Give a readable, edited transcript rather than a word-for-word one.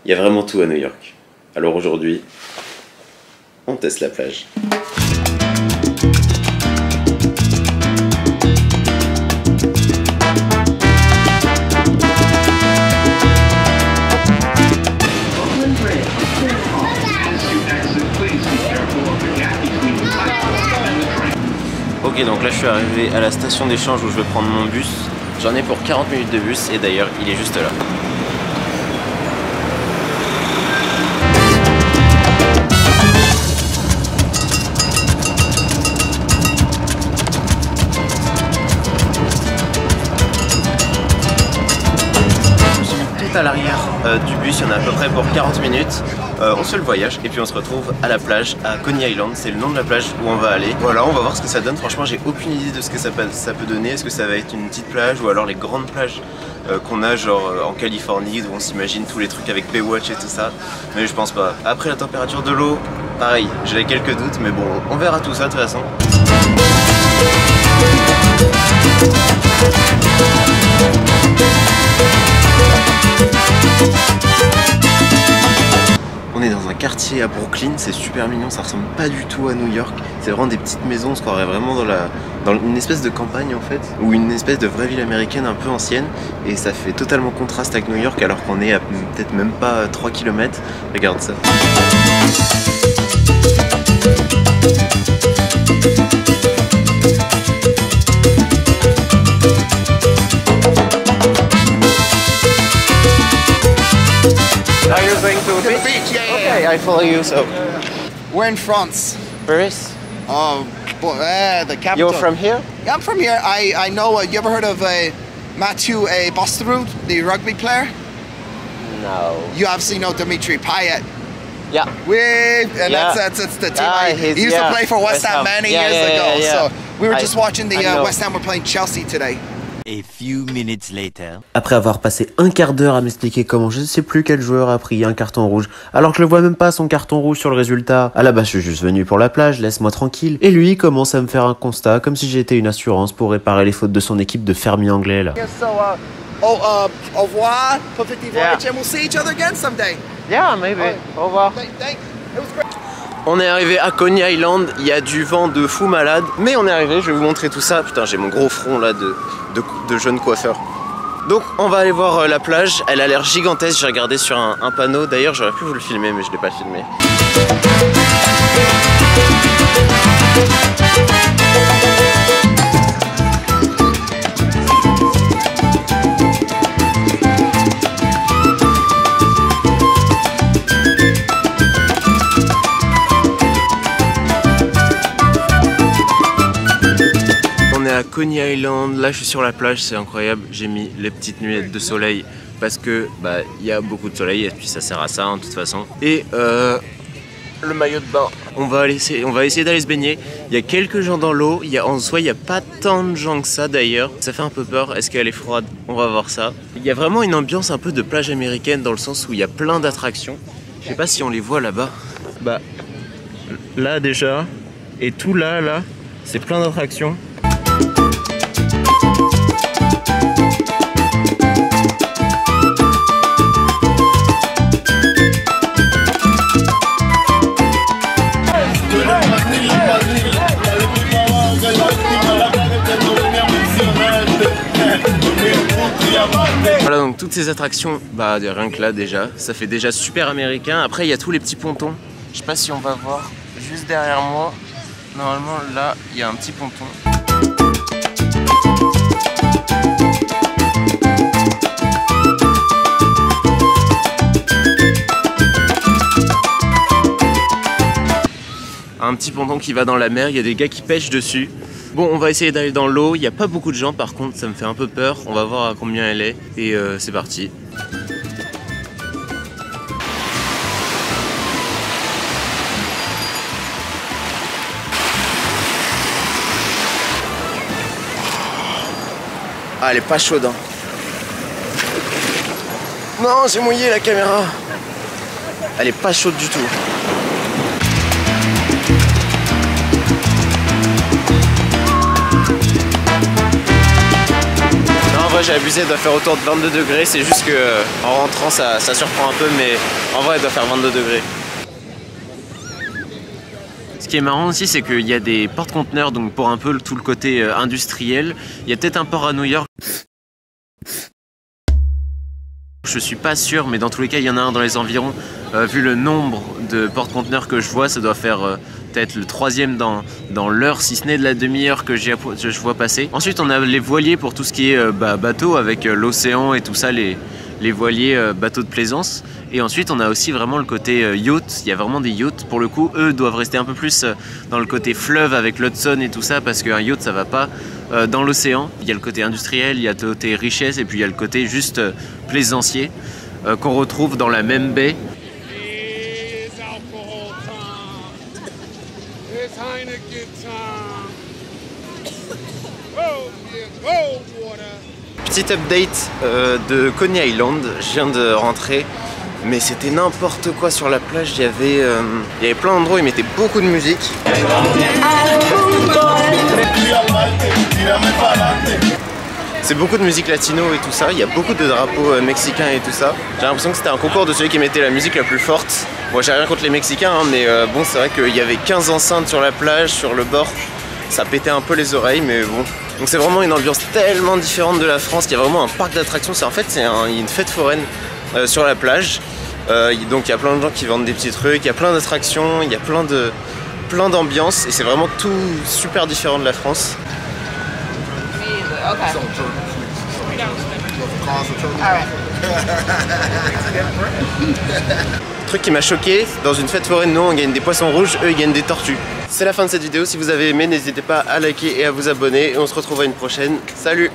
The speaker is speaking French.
Il y a vraiment tout à New York. Alors aujourd'hui, on teste la plage. Ok, donc là je suis arrivé à la station d'échange où je vais prendre mon bus. J'en ai pour 40 minutes de bus et d'ailleurs il est juste là. À l'arrière du bus, il y en a à peu près pour 40 minutes. On se fait le voyage et puis on se retrouve à la plage à Coney Island, c'est le nom de la plage où on va aller. Voilà, on va voir ce que ça donne. Franchement, j'ai aucune idée de ce que ça peut donner. Est-ce que ça va être une petite plage ou alors les grandes plages qu'on a genre en Californie où on s'imagine tous les trucs avec Baywatch et tout ça. Mais je pense pas. Après la température de l'eau, pareil, j'avais quelques doutes, mais bon, on verra tout ça de toute façon. On est dans un quartier à Brooklyn, c'est super mignon, ça ressemble pas du tout à New York. C'est vraiment des petites maisons, on se croirait vraiment dans une espèce de campagne en fait, ou une espèce de vraie ville américaine un peu ancienne. Et ça fait totalement contraste avec New York alors qu'on est à peut-être même pas 3 km. Regarde ça. Are you going to the beach? Yeah, Okay, I follow you. So, we're in France. Paris. Oh, the capital. You're from here? Yeah, I'm from here. I know. You ever heard of Mathieu Bostarou, the rugby player? No. You obviously know Dimitri Payet. Yeah. That's the team. He used to play for West Ham many years ago. So we were just watching the West Ham were playing Chelsea today. A few minutes later. Après avoir passé un quart d'heure à m'expliquer comment je ne sais plus quel joueur a pris un carton rouge, alors que je le vois même pas son carton rouge sur le résultat. À la base, je suis juste venu pour la plage, laisse-moi tranquille. Et lui, il commence à me faire un constat, comme si j'étais une assurance pour réparer les fautes de son équipe de fermiers anglais là. Au revoir, petit voyage, and we'll see each other again someday. Yeah, maybe. Au revoir. It was great. On est arrivé à Coney Island, il y a du vent de fou malade, mais on est arrivé, je vais vous montrer tout ça. Putain, j'ai mon gros front là de jeune coiffeur. Donc on va aller voir la plage, elle a l'air gigantesque, j'ai regardé sur un panneau, d'ailleurs j'aurais pu vous le filmer mais je l'ai pas filmé. À Coney Island, là je suis sur la plage, c'est incroyable, j'ai mis les petites lunettes de soleil parce que il y a beaucoup de soleil et puis ça sert à ça de toute façon. Et le maillot de bain, on va essayer d'aller se baigner. Il y a quelques gens dans l'eau, en soi il n'y a pas tant de gens que ça d'ailleurs. Ça fait un peu peur, est-ce qu'elle est froide? On va voir ça. Il y a vraiment une ambiance un peu de plage américaine dans le sens où il y a plein d'attractions. Je sais pas si on les voit là-bas. Là déjà, et tout là, c'est plein d'attractions. Voilà, donc toutes ces attractions, rien que là déjà, ça fait déjà super américain. Après il y a tous les petits pontons, je sais pas si on va voir juste derrière moi, normalement là il y a un petit ponton. Un petit ponton qui va dans la mer, il y a des gars qui pêchent dessus. Bon, on va essayer d'aller dans l'eau, il n'y a pas beaucoup de gens par contre, ça me fait un peu peur. On va voir à combien elle est et c'est parti. Ah, elle est pas chaude hein. Non, j'ai mouillé la caméra. Elle est pas chaude du tout. Non, en vrai j'ai abusé, elle doit faire autour de 22 degrés, c'est juste que en rentrant ça surprend un peu, mais en vrai elle doit faire 22 degrés. Ce qui est marrant aussi, c'est qu'il y a des porte-conteneurs, donc pour un peu tout le côté industriel. Il y a peut-être un port à New York. Je suis pas sûr, mais dans tous les cas, il y en a un dans les environs. Vu le nombre de porte-conteneurs que je vois, ça doit faire peut-être le 3e dans l'heure, si ce n'est de la demi-heure que je vois passer. Ensuite, on a les voiliers pour tout ce qui est bateau, avec l'océan et tout ça, les voiliers bateaux de plaisance. Et ensuite on a aussi vraiment le côté yacht, il y a vraiment des yachts, pour le coup eux doivent rester un peu plus dans le côté fleuve avec l'Hudson et tout ça, parce qu'un yacht ça va pas dans l'océan. Il y a le côté industriel, il y a le côté richesse et puis il y a le côté juste plaisancier qu'on retrouve dans la même baie. Petit update de Coney Island, je viens de rentrer, mais c'était n'importe quoi sur la plage. Il y avait plein d'endroits où ils mettaient beaucoup de musique. C'est beaucoup de musique latino et tout ça, il y a beaucoup de drapeaux mexicains et tout ça. J'ai l'impression que c'était un concours de celui qui mettait la musique la plus forte. Moi j'ai rien contre les Mexicains, hein, mais bon c'est vrai qu'il y avait 15 enceintes sur la plage, sur le bord. Ça pétait un peu les oreilles, mais bon. Donc c'est vraiment une ambiance tellement différente de la France qu'il y a vraiment un parc d'attractions. En fait c'est une fête foraine sur la plage. Donc il y a plein de gens qui vendent des petits trucs, il y a plein d'attractions, il y a plein d'ambiances et c'est vraiment tout super différent de la France. Truc qui m'a choqué, dans une fête foraine, nous on gagne des poissons rouges, eux ils gagnent des tortues. C'est la fin de cette vidéo, si vous avez aimé n'hésitez pas à liker et à vous abonner et on se retrouve à une prochaine. Salut!